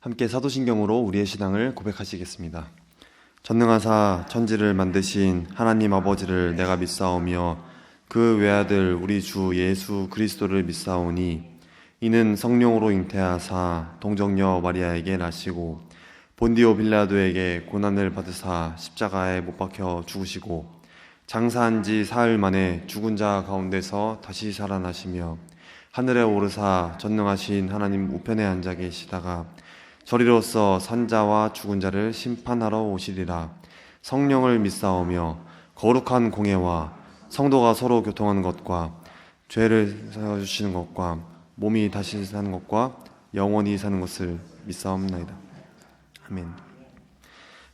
함께 사도신경으로 우리의 신앙을 고백하시겠습니다. 전능하사 천지를 만드신 하나님 아버지를 내가 믿사오며 그 외아들 우리 주 예수 그리스도를 믿사오니 이는 성령으로 잉태하사 동정녀 마리아에게 나시고 본디오 빌라도에게 고난을 받으사 십자가에 못 박혀 죽으시고 장사한 지 사흘 만에 죽은 자 가운데서 다시 살아나시며 하늘에 오르사 전능하신 하나님 우편에 앉아 계시다가 저리로서 산자와 죽은 자를 심판하러 오시리라. 성령을 믿사오며 거룩한 공예와 성도가 서로 교통하는 것과 죄를 사여 주시는 것과 몸이 다시 사는 것과 영원히 사는 것을 믿사옵나이다. 아멘.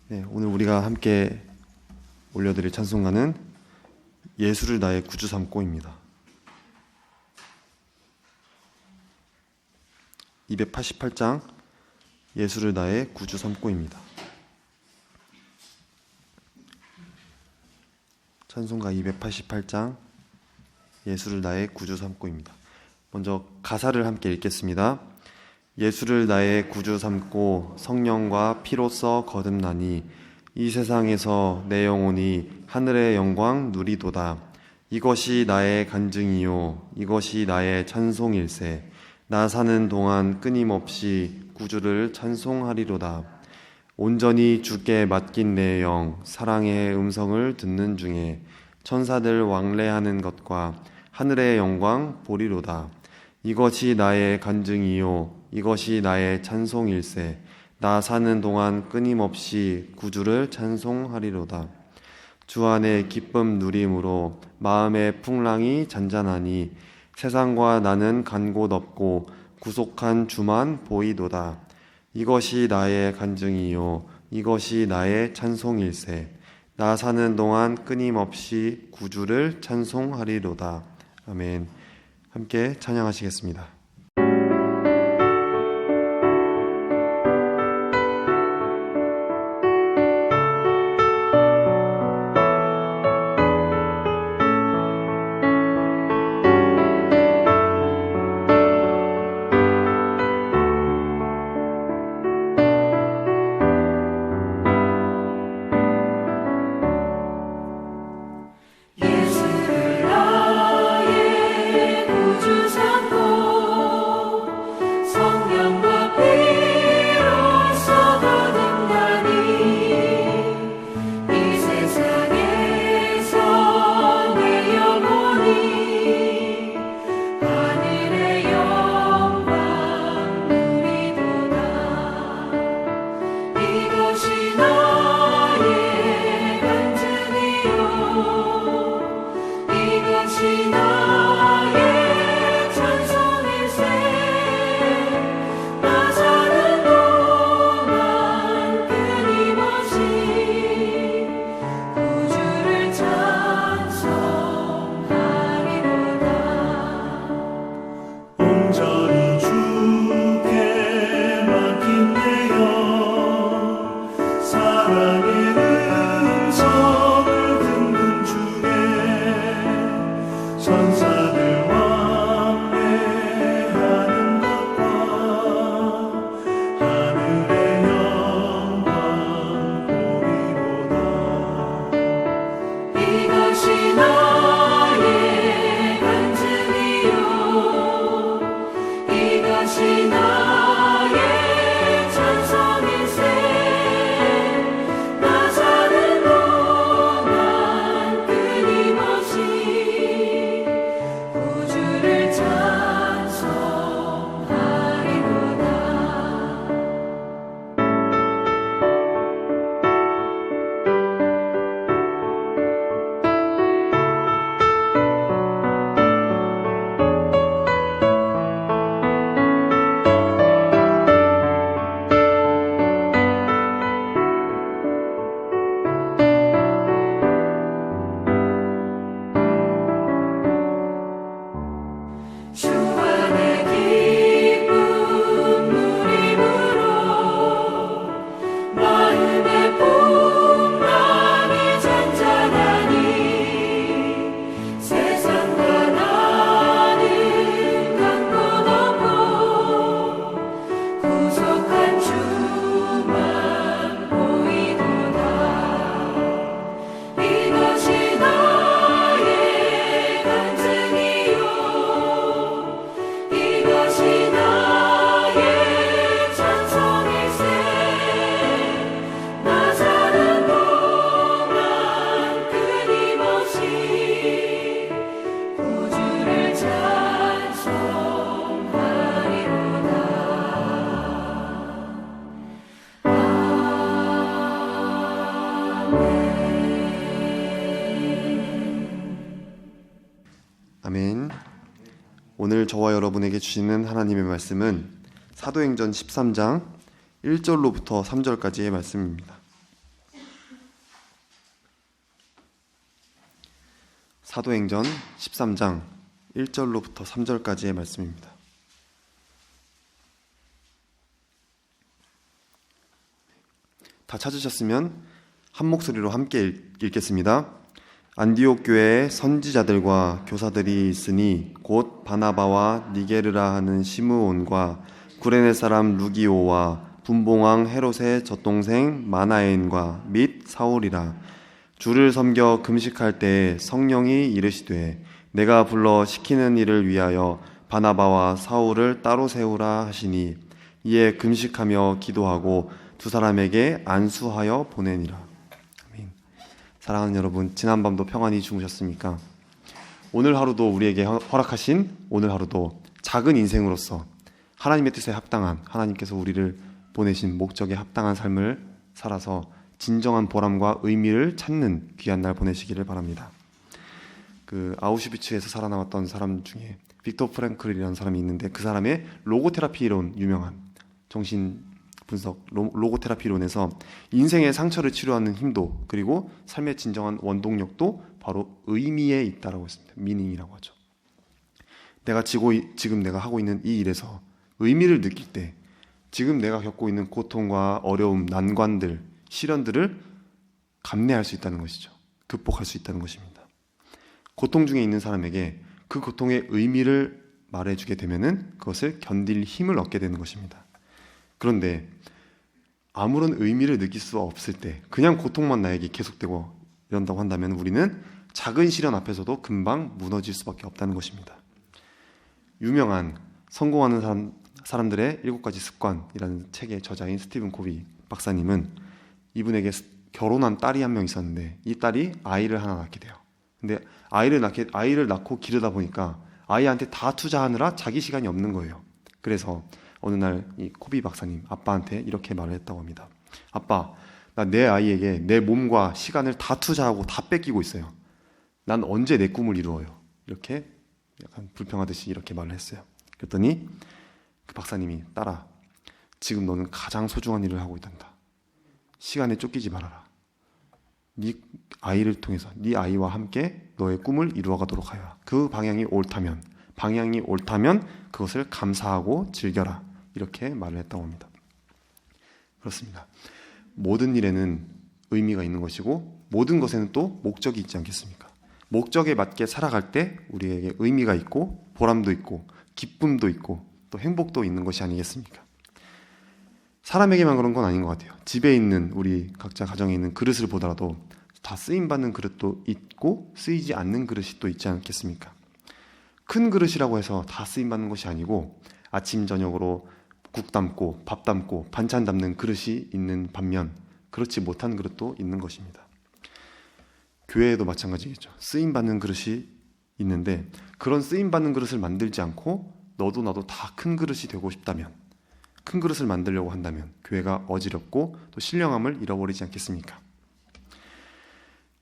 네, 오늘 우리가 함께 올려드릴 찬송가는 예수를 나의 구주 삼고입니다. 288장 예수를 나의 구주 삼고입니다. 찬송가 288장 예수를 나의 구주 삼고입니다. 먼저 가사를 함께 읽겠습니다. 예수를 나의 구주 삼고 성령과 피로써 거듭나니 이 세상에서 내 영혼이 하늘의 영광 누리도다. 이것이 나의 간증이요 이것이 나의 찬송일세. 나 사는 동안 끊임없이 구주를 찬송하리로다. 온전히 주께 맡긴 내 영 사랑의 음성을 듣는 중에 천사들 왕래하는 것과 하늘의 영광 보리로다. 이것이 나의 간증이요 이것이 나의 찬송일세. 나 사는 동안 끊임없이 구주를 찬송하리로다. 주 안에 기쁨 누림으로 마음의 풍랑이 잔잔하니 세상과 나는 간 곳 없고 구속한 주만 보이도다. 이것이 나의 간증이요 이것이 나의 찬송일세. 나 사는 동안 끊임없이 구주를 찬송하리로다. 아멘. 함께 찬양하시겠습니다. 예수를 나의 구주 삼고 오늘 저와 여러분에게 주시는 하나님의 말씀은 사도행전 13장 1절로부터 3절까지의 말씀입니다. 사도행전 13장 1절로부터 3절까지의 말씀입니다. 다 찾으셨으면 한 목소리로 함께 읽겠습니다. 안디옥 교회에 선지자들과 교사들이 있으니 곧 바나바와 니게르라 하는 시므온과 구레네 사람 루기오와 분봉왕 헤롯의 젖동생 마나엔과 및 사울이라. 주를 섬겨 금식할 때에 성령이 이르시되 내가 불러 시키는 일을 위하여 바나바와 사울을 따로 세우라 하시니 이에 금식하며 기도하고 두 사람에게 안수하여 보내니라. 아멘. 사랑하는 여러분, 지난밤도 평안히 주무셨습니까? 오늘 하루도 우리에게 허락하신 오늘 하루도 작은 인생으로서 하나님의 뜻에 합당한, 하나님께서 우리를 보내신 목적에 합당한 삶을 살아서 진정한 보람과 의미를 찾는 귀한 날 보내시기를 바랍니다. 아우슈비츠에서 살아남았던 사람 중에 빅터 프랭클이라는 사람이 있는데 그 사람의 로고테라피 이론, 유명한 정신 분석 로고테라피 이론에서 인생의 상처를 치료하는 힘도, 그리고 삶의 진정한 원동력도 바로 의미에 있다라고 했습니다. 미닝이라고 하죠. 지금 내가 하고 있는 이 일에서 의미를 느낄 때 지금 내가 겪고 있는 고통과 어려움, 난관들, 시련들을 감내할 수 있다는 것이죠. 극복할 수 있다는 것입니다. 고통 중에 있는 사람에게 그 고통의 의미를 말해주게 되면은 그것을 견딜 힘을 얻게 되는 것입니다. 그런데 아무런 의미를 느낄 수 없을 때 그냥 고통만 나에게 계속되고 이런다고 한다면 우리는 작은 시련 앞에서도 금방 무너질 수밖에 없다는 것입니다. 유명한 성공하는 사람들의 7가지 습관이라는 책의 저자인 스티븐 코비 박사님은 이분에게 결혼한 딸이 한 명 있었는데 이 딸이 아이를 하나 낳게 돼요. 근데 아이를 낳고 기르다 보니까 아이한테 다 투자하느라 자기 시간이 없는 거예요. 그래서 어느 날 이 코비 박사님 아빠한테 이렇게 말을 했다고 합니다. 아빠, 나 내 아이에게 내 몸과 시간을 다 투자하고 다 뺏기고 있어요. 난 언제 내 꿈을 이루어요? 이렇게 약간 불평하듯이 이렇게 말을 했어요. 그랬더니 그 박사님이, 딸아, 지금 너는 가장 소중한 일을 하고 있단다. 시간에 쫓기지 말아라. 네 아이를 통해서 네 아이와 함께 너의 꿈을 이루어가도록 하여라. 그 방향이 옳다면 그것을 감사하고 즐겨라. 이렇게 말을 했다고 합니다. 그렇습니다. 모든 일에는 의미가 있는 것이고 모든 것에는 또 목적이 있지 않겠습니까? 목적에 맞게 살아갈 때 우리에게 의미가 있고 보람도 있고 기쁨도 있고 또 행복도 있는 것이 아니겠습니까? 사람에게만 그런 건 아닌 것 같아요. 집에 있는 우리 각자 가정에 있는 그릇을 보더라도 다 쓰임받는 그릇도 있고 쓰이지 않는 그릇이 또 있지 않겠습니까? 큰 그릇이라고 해서 다 쓰임받는 것이 아니고 아침 저녁으로 국 담고 밥 담고 반찬 담는 그릇이 있는 반면 그렇지 못한 그릇도 있는 것입니다. 교회에도 마찬가지겠죠. 쓰임받는 그릇이 있는데 그런 쓰임받는 그릇을 만들지 않고 너도 나도 다 큰 그릇이 되고 싶다면, 큰 그릇을 만들려고 한다면 교회가 어지럽고 또 신령함을 잃어버리지 않겠습니까?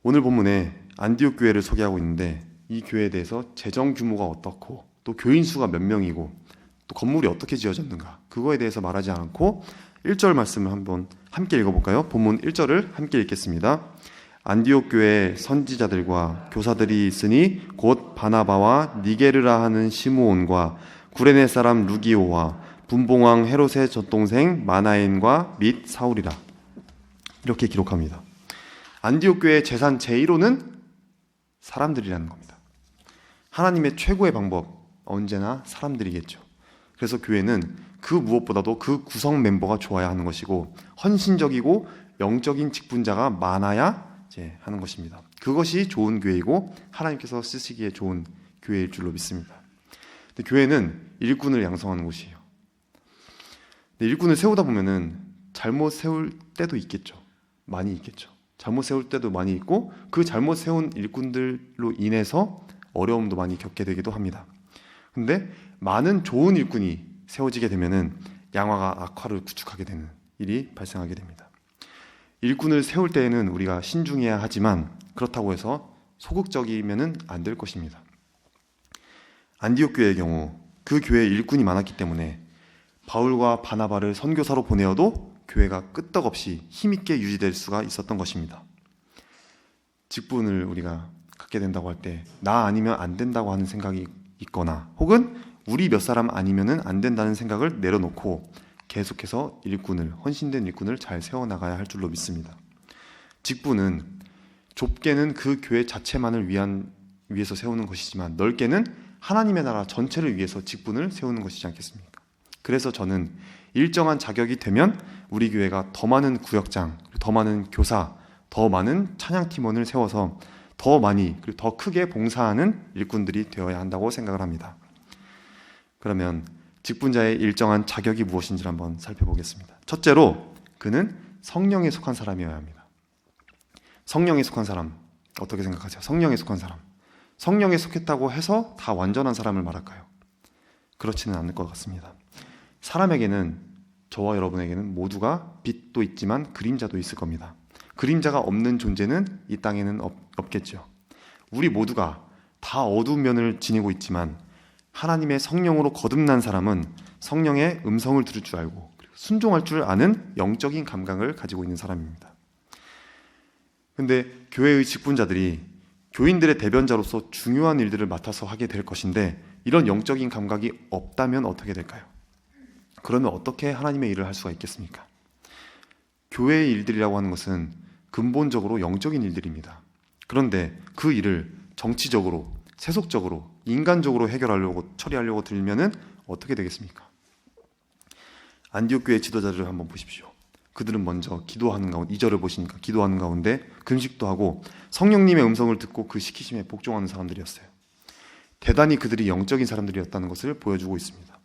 오늘 본문에 안디옥 교회를 소개하고 있는데 이 교회에 대해서 재정 규모가 어떻고 또 교인 수가 몇 명이고 또 건물이 어떻게 지어졌는가, 그거에 대해서 말하지 않고 1절 말씀을 한번 함께 읽어볼까요? 본문 1절을 함께 읽겠습니다. 안디옥 교회에 선지자들과 교사들이 있으니 곧 바나바와 니게르라 하는 시므온과 구레네 사람 루기오와 분봉왕 헤롯의 젖동생 마나엔과 및 사울이라. 이렇게 기록합니다. 안디옥 교회의 재산 제1호는 사람들이라는 겁니다. 하나님의 최고의 방법, 언제나 사람들이겠죠. 그래서 교회는 그 무엇보다도 그 구성 멤버가 좋아야 하는 것이고 헌신적이고 영적인 직분자가 많아야 이제 하는 것입니다. 그것이 좋은 교회이고 하나님께서 쓰시기에 좋은 교회일 줄로 믿습니다. 근데 교회는 일꾼을 양성하는 곳이에요. 근데 일꾼을 세우다 보면은 잘못 세울 때도 있겠죠. 많이 있겠죠. 잘못 세울 때도 많이 있고 그 잘못 세운 일꾼들로 인해서 어려움도 많이 겪게 되기도 합니다. 근데 많은 좋은 일꾼이 세워지게 되면은 양화가 악화를 구축하게 되는 일이 발생하게 됩니다. 일꾼을 세울 때에는 우리가 신중해야 하지만 그렇다고 해서 소극적이면은 안 될 것입니다. 안디옥 교회의 경우 그 교회에 일꾼이 많았기 때문에 바울과 바나바를 선교사로 보내어도 교회가 끄떡없이 힘있게 유지될 수가 있었던 것입니다. 직분을 우리가 갖게 된다고 할 때 나 아니면 안 된다고 하는 생각이 있거나 혹은 우리 몇 사람 아니면 안 된다는 생각을 내려놓고 계속해서 헌신된 일꾼을 잘 세워나가야 할 줄로 믿습니다. 직분은 좁게는 그 교회 자체만을 위해서 세우는 것이지만 넓게는 하나님의 나라 전체를 위해서 직분을 세우는 것이지 않겠습니까? 그래서 저는 일정한 자격이 되면 우리 교회가 더 많은 구역장, 더 많은 교사, 더 많은 찬양팀원을 세워서 더 많이 그리고 더 크게 봉사하는 일꾼들이 되어야 한다고 생각을 합니다. 그러면 직분자의 일정한 자격이 무엇인지를 한번 살펴보겠습니다. 첫째로 그는 성령에 속한 사람이어야 합니다. 성령에 속한 사람, 어떻게 생각하세요? 성령에 속한 사람. 성령에 속했다고 해서 다 완전한 사람을 말할까요? 그렇지는 않을 것 같습니다. 사람에게는, 저와 여러분에게는 모두가 빛도 있지만 그림자도 있을 겁니다. 그림자가 없는 존재는 이 땅에는 없겠죠. 우리 모두가 다 어두운 면을 지니고 있지만 하나님의 성령으로 거듭난 사람은 성령의 음성을 들을 줄 알고 순종할 줄 아는 영적인 감각을 가지고 있는 사람입니다. 그런데 교회의 직분자들이 교인들의 대변자로서 중요한 일들을 맡아서 하게 될 것인데 이런 영적인 감각이 없다면 어떻게 될까요? 그러면 어떻게 하나님의 일을 할 수가 있겠습니까? 교회의 일들이라고 하는 것은 근본적으로 영적인 일들입니다. 그런데 그 일을 정치적으로, 세속적으로, 인간적으로 처리하려고 들면은 어떻게 되겠습니까? 안디옥 교회 지도자들을 한번 보십시오. 그들은 먼저 기도하는 가운데, 2절을 보시니까 기도하는 가운데 금식도 하고 성령님의 음성을 듣고 그 시키심에 복종하는 사람들이었어요. 대단히 그들이 영적인 사람들이었다는 것을 보여주고 있습니다.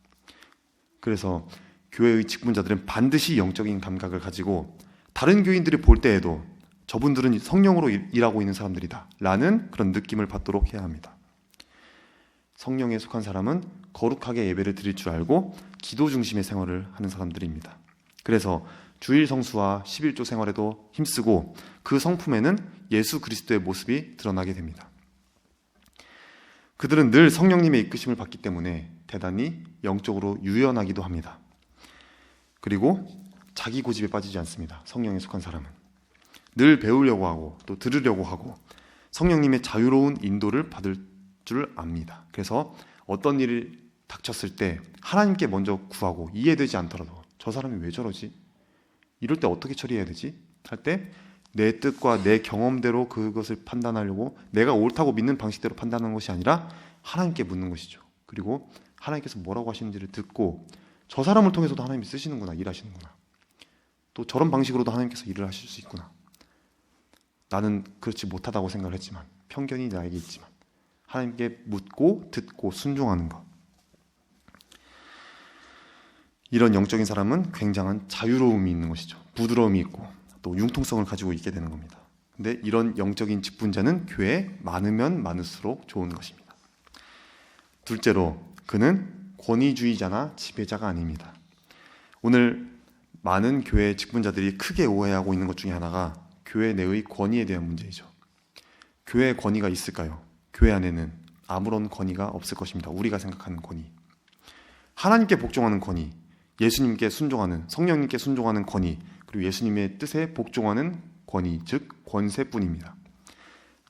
그래서 교회의 직분자들은 반드시 영적인 감각을 가지고 다른 교인들이 볼 때에도 저분들은 성령으로 일하고 있는 사람들이다 라는 그런 느낌을 받도록 해야 합니다. 성령에 속한 사람은 거룩하게 예배를 드릴 줄 알고 기도 중심의 생활을 하는 사람들입니다. 그래서 주일 성수와 11조 생활에도 힘쓰고 그 성품에는 예수 그리스도의 모습이 드러나게 됩니다. 그들은 늘 성령님의 이끄심을 받기 때문에 대단히 영적으로 유연하기도 합니다. 그리고 자기 고집에 빠지지 않습니다. 성령에 속한 사람은 늘 배우려고 하고 또 들으려고 하고 성령님의 자유로운 인도를 받을 줄 압니다. 그래서 어떤 일이 닥쳤을 때 하나님께 먼저 구하고 이해되지 않더라도 저 사람이 왜 저러지? 이럴 때 어떻게 처리해야 되지? 할 때 내 뜻과 내 경험대로 그것을 판단하려고 내가 옳다고 믿는 방식대로 판단하는 것이 아니라 하나님께 묻는 것이죠. 그리고 하나님께서 뭐라고 하시는지를 듣고 저 사람을 통해서도 하나님이 쓰시는구나, 일하시는구나. 또 저런 방식으로도 하나님께서 일을 하실 수 있구나. 나는 그렇지 못하다고 생각을 했지만 편견이 나에게 있지만 하나님께 묻고 듣고 순종하는 것. 이런 영적인 사람은 굉장한 자유로움이 있는 것이죠. 부드러움이 있고 또 융통성을 가지고 있게 되는 겁니다. 근데 이런 영적인 직분자는 교회에 많으면 많을수록 좋은 것입니다. 둘째로 그는 권위주의자나 지배자가 아닙니다. 오늘 많은 교회 직분자들이 크게 오해하고 있는 것 중에 하나가 교회 내의 권위에 대한 문제이죠. 교회의 권위가 있을까요? 교회 안에는 아무런 권위가 없을 것입니다. 우리가 생각하는 권위. 하나님께 복종하는 권위, 예수님께 순종하는, 성령님께 순종하는 권위, 그리고 예수님의 뜻에 복종하는 권위, 즉 권세뿐입니다.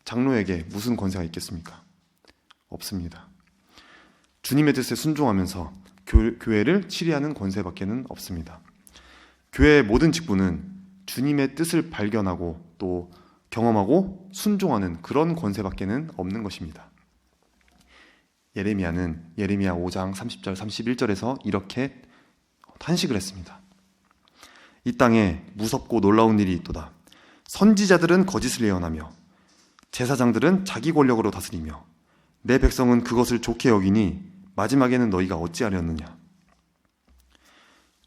장로에게 무슨 권세가 있겠습니까? 없습니다. 주님의 뜻에 순종하면서 교회를 치리하는 권세밖에는 없습니다. 교회의 모든 직분은 주님의 뜻을 발견하고 또 경험하고 순종하는 그런 권세밖에는 없는 것입니다. 예레미야 5장 30절 31절에서 이렇게 탄식을 했습니다. 이 땅에 무섭고 놀라운 일이 있도다. 선지자들은 거짓을 예언하며 제사장들은 자기 권력으로 다스리며 내 백성은 그것을 좋게 여기니 마지막에는 너희가 어찌하려느냐.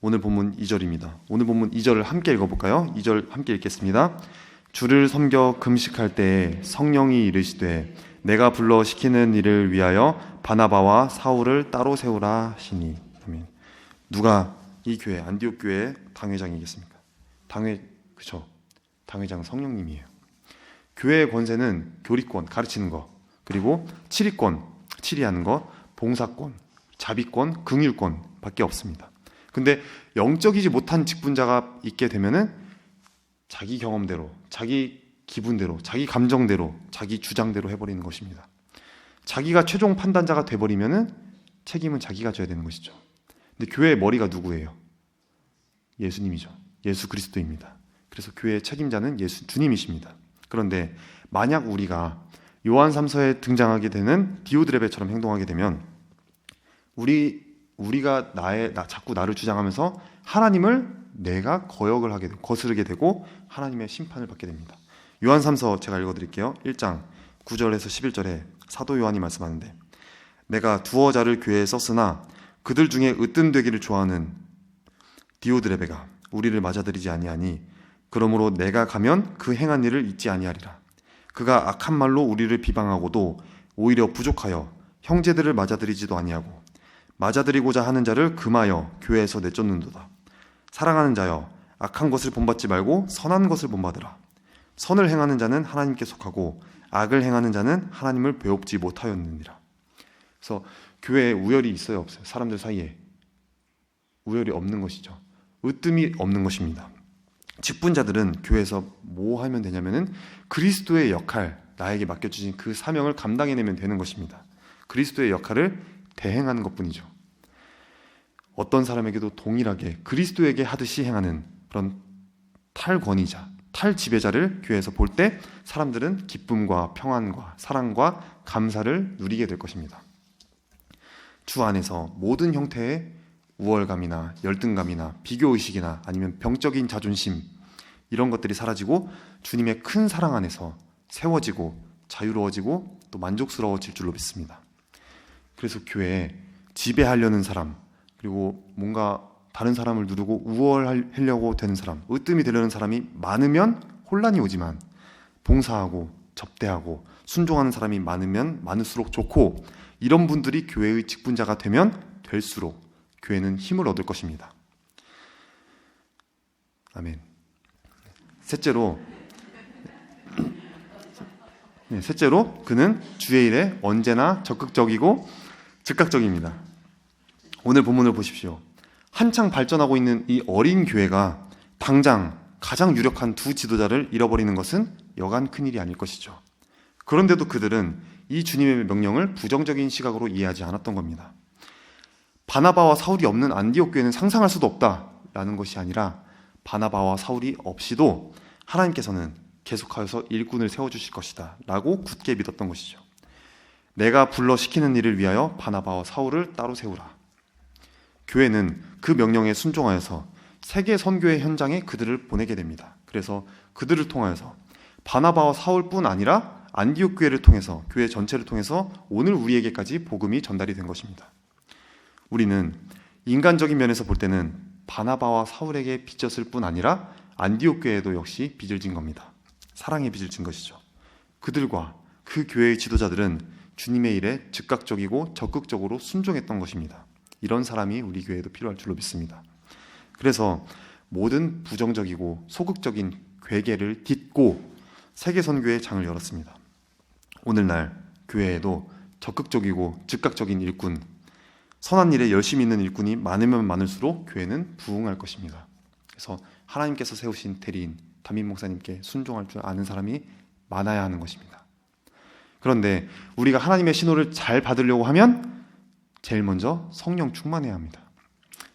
오늘 본문 2절입니다. 오늘 본문 2절을 함께 읽어볼까요? 2절 함께 읽겠습니다. 주를 섬겨 금식할 때에 성령이 이르시되 내가 불러 시키는 일을 위하여 바나바와 사울을 따로 세우라 하시니. 아멘. 누가 이 교회 안디옥 교회의 당회장이겠습니까? 당회장 성령님이에요. 교회의 권세는 교리권, 가르치는 거, 그리고 치리권, 치리하는 거, 봉사권, 자비권, 긍휼권 밖에 없습니다. 근데 영적이지 못한 직분자가 있게 되면은 자기 경험대로, 자기 기분대로, 자기 감정대로, 자기 주장대로 해버리는 것입니다. 자기가 최종 판단자가 돼버리면은 책임은 자기가 져야 되는 것이죠. 근데 교회의 머리가 누구예요? 예수님이죠. 예수 그리스도입니다. 그래서 교회의 책임자는 주님이십니다. 그런데 만약 우리가 요한 3서에 등장하게 되는 디오드레베처럼 행동하게 되면 우리가 자꾸 나를 주장하면서 하나님을 내가 거스르게 되고 하나님의 심판을 받게 됩니다. 요한 3서 제가 읽어드릴게요. 1장 9절에서 11절에 사도 요한이 말씀하는데, 내가 두어 자를 교회에 썼으나 그들 중에 으뜸되기를 좋아하는 디오드레베가 우리를 맞아들이지 아니하니 그러므로 내가 가면 그 행한 일을 잊지 아니하리라. 그가 악한 말로 우리를 비방하고도 오히려 부족하여 형제들을 맞아들이지도 아니하고 맞아들이고자 하는 자를 금하여 교회에서 내쫓는도다. 사랑하는 자여, 악한 것을 본받지 말고 선한 것을 본받으라. 선을 행하는 자는 하나님께 속하고 악을 행하는 자는 하나님을 배웁지 못하였느니라. 그래서 교회에 우열이 있어요, 없어요? 사람들 사이에 우열이 없는 것이죠. 으뜸이 없는 것입니다. 직분자들은 교회에서 뭐 하면 되냐면은 그리스도의 역할, 나에게 맡겨주신 그 사명을 감당해내면 되는 것입니다. 그리스도의 역할을 대행하는 것뿐이죠. 어떤 사람에게도 동일하게 그리스도에게 하듯이 행하는 그런 탈권위자, 탈지배자를 교회에서 볼 때 사람들은 기쁨과 평안과 사랑과 감사를 누리게 될 것입니다. 주 안에서 모든 형태의 우월감이나 열등감이나 비교의식이나 아니면 병적인 자존심, 이런 것들이 사라지고 주님의 큰 사랑 안에서 세워지고 자유로워지고 또 만족스러워질 줄로 믿습니다. 그래서 교회에 지배하려는 사람, 그리고 뭔가 다른 사람을 누르고 우월하려고 되는 사람, 으뜸이 되려는 사람이 많으면 혼란이 오지만 봉사하고 접대하고 순종하는 사람이 많으면 많을수록 좋고, 이런 분들이 교회의 직분자가 되면 될수록 교회는 힘을 얻을 것입니다. 아멘. 셋째로 그는 주의 일에 언제나 적극적이고 즉각적입니다. 오늘 본문을 보십시오. 한창 발전하고 있는 이 어린 교회가 당장 가장 유력한 두 지도자를 잃어버리는 것은 여간 큰일이 아닐 것이죠. 그런데도 그들은 이 주님의 명령을 부정적인 시각으로 이해하지 않았던 겁니다. 바나바와 사울이 없는 안디옥 교회는 상상할 수도 없다라는 것이 아니라, 바나바와 사울이 없이도 하나님께서는 계속하여서 일꾼을 세워주실 것이다 라고 굳게 믿었던 것이죠. 내가 불러 시키는 일을 위하여 바나바와 사울을 따로 세우라. 교회는 그 명령에 순종하여서 세계 선교의 현장에 그들을 보내게 됩니다. 그래서 그들을 통하여서 바나바와 사울뿐 아니라 안디옥 교회를 통해서, 교회 전체를 통해서 오늘 우리에게까지 복음이 전달이 된 것입니다. 우리는 인간적인 면에서 볼 때는 바나바와 사울에게 빚졌을 뿐 아니라 안디옥 교회에도 역시 빚을 진 겁니다. 사랑의 빚을 진 것이죠. 그들과 그 교회의 지도자들은 주님의 일에 즉각적이고 적극적으로 순종했던 것입니다. 이런 사람이 우리 교회에도 필요할 줄로 믿습니다. 그래서 모든 부정적이고 소극적인 괴계를 딛고 세계선교의 장을 열었습니다. 오늘날 교회에도 적극적이고 즉각적인 일꾼, 선한 일에 열심히 있는 일꾼이 많으면 많을수록 교회는 부흥할 것입니다. 그래서 하나님께서 세우신 대리인 담임 목사님께 순종할 줄 아는 사람이 많아야 하는 것입니다. 그런데 우리가 하나님의 신호를 잘 받으려고 하면 제일 먼저 성령 충만해야 합니다.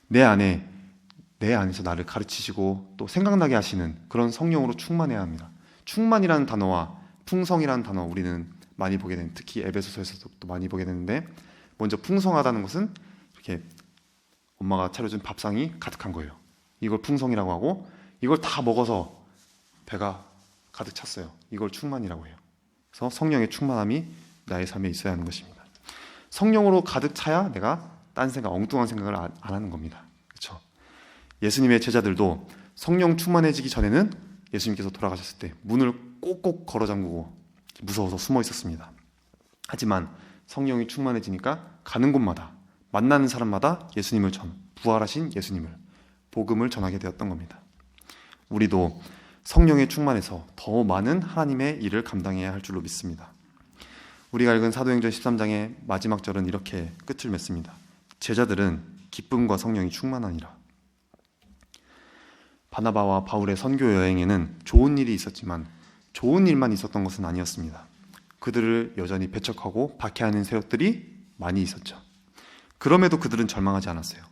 내 안에서 나를 가르치시고 또 생각나게 하시는 그런 성령으로 충만해야 합니다. 충만이라는 단어와 풍성이라는 단어, 우리는 많이 보게 되는, 특히 에베소서에서도 또 많이 보게 되는데, 먼저 풍성하다는 것은 이렇게 엄마가 차려준 밥상이 가득한 거예요. 이걸 풍성이라고 하고, 이걸 다 먹어서 배가 가득 찼어요. 이걸 충만이라고 해요. 그래서 성령의 충만함이 나의 삶에 있어야 하는 것입니다. 성령으로 가득 차야 내가 딴 생각, 엉뚱한 생각을 안 하는 겁니다. 그렇죠? 예수님의 제자들도 성령 충만해지기 전에는 예수님께서 돌아가셨을 때 문을 꼭꼭 걸어 잠그고 무서워서 숨어 있었습니다. 하지만 성령이 충만해지니까 가는 곳마다, 만나는 사람마다 부활하신 예수님을, 복음을 전하게 되었던 겁니다. 우리도 성령에 충만해서 더 많은 하나님의 일을 감당해야 할 줄로 믿습니다. 우리가 읽은 사도행전 13장의 마지막 절은 이렇게 끝을 맺습니다. 제자들은 기쁨과 성령이 충만하니라. 바나바와 바울의 선교 여행에는 좋은 일이 있었지만 좋은 일만 있었던 것은 아니었습니다. 그들을 여전히 배척하고 박해하는 세력들이 많이 있었죠. 그럼에도 그들은 절망하지 않았어요.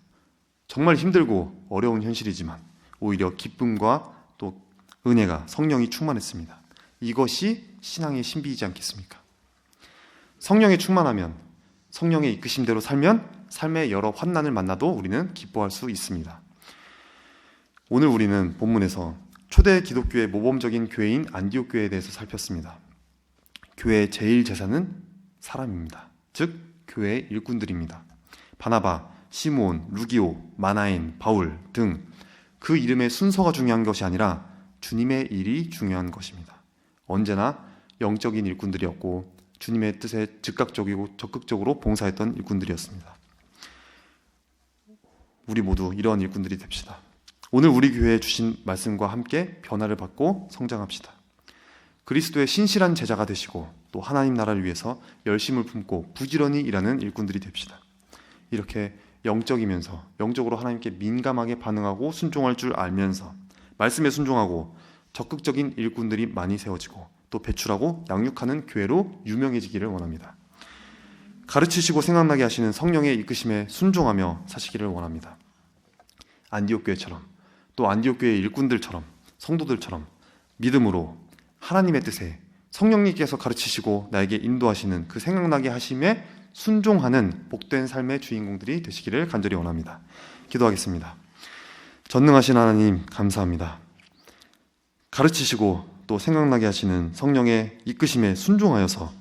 정말 힘들고 어려운 현실이지만 오히려 기쁨과 또 은혜가, 성령이 충만했습니다. 이것이 신앙의 신비이지 않겠습니까? 성령이 충만하면, 성령의 이끄심대로 살면 삶의 여러 환난을 만나도 우리는 기뻐할 수 있습니다. 오늘 우리는 본문에서 초대 기독교의 모범적인 교회인 안디옥 교회에 대해서 살폈습니다. 교회의 제일 재산은 사람입니다. 즉 교회의 일꾼들입니다. 바나바, 시므온, 루기오, 마나엔, 바울 등 그 이름의 순서가 중요한 것이 아니라 주님의 일이 중요한 것입니다. 언제나 영적인 일꾼들이었고 주님의 뜻에 즉각적이고 적극적으로 봉사했던 일꾼들이었습니다. 우리 모두 이러한 일꾼들이 됩시다. 오늘 우리 교회에 주신 말씀과 함께 변화를 받고 성장합시다. 그리스도의 신실한 제자가 되시고 또 하나님 나라를 위해서 열심을 품고 부지런히 일하는 일꾼들이 됩시다. 이렇게 영적이면서 영적으로 하나님께 민감하게 반응하고 순종할 줄 알면서 말씀에 순종하고 적극적인 일꾼들이 많이 세워지고 또 배출하고 양육하는 교회로 유명해지기를 원합니다. 가르치시고 생각나게 하시는 성령의 이끄심에 순종하며 사시기를 원합니다. 안디옥 교회처럼 또 안디옥 교회의 일꾼들처럼 성도들처럼 믿음으로 하나님의 뜻에 성령님께서 가르치시고 나에게 인도하시는 그 생각나게 하심에 순종하는 복된 삶의 주인공들이 되시기를 간절히 원합니다. 기도하겠습니다. 전능하신 하나님 감사합니다. 가르치시고 또 생각나게 하시는 성령의 이끄심에 순종하여서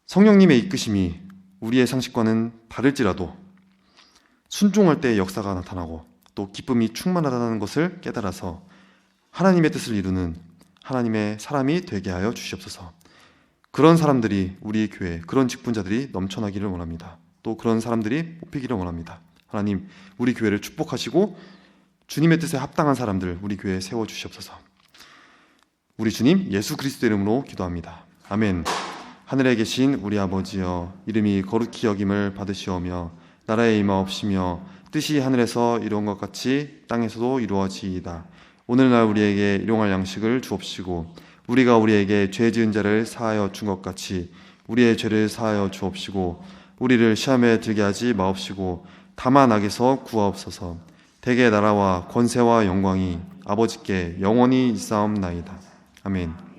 성령님의 이끄심이 우리의 상식과는 다를지라도 순종할 때 역사가 나타나고 또 기쁨이 충만하다는 것을 깨달아서 하나님의 뜻을 이루는 하나님의 사람이 되게 하여 주시옵소서. 그런 사람들이 우리 교회, 그런 직분자들이 넘쳐나기를 원합니다. 또 그런 사람들이 뽑히기를 원합니다. 하나님, 우리 교회를 축복하시고 주님의 뜻에 합당한 사람들 우리 교회에 세워주시옵소서. 우리 주님 예수 그리스도 이름으로 기도합니다. 아멘. 하늘에 계신 우리 아버지여, 이름이 거룩히 여김을 받으시오며 나라에 임하옵시며 뜻이 하늘에서 이루어진 것 같이 땅에서도 이루어지이다. 오늘날 우리에게 일용할 양식을 주옵시고 우리가 우리에게 죄 지은 자를 사하여 준 것 같이 우리의 죄를 사하여 주옵시고 우리를 시험에 들게 하지 마옵시고 다만 악에서 구하옵소서. 대개 나라와 권세와 영광이 아버지께 영원히 있사옵나이다. 아멘.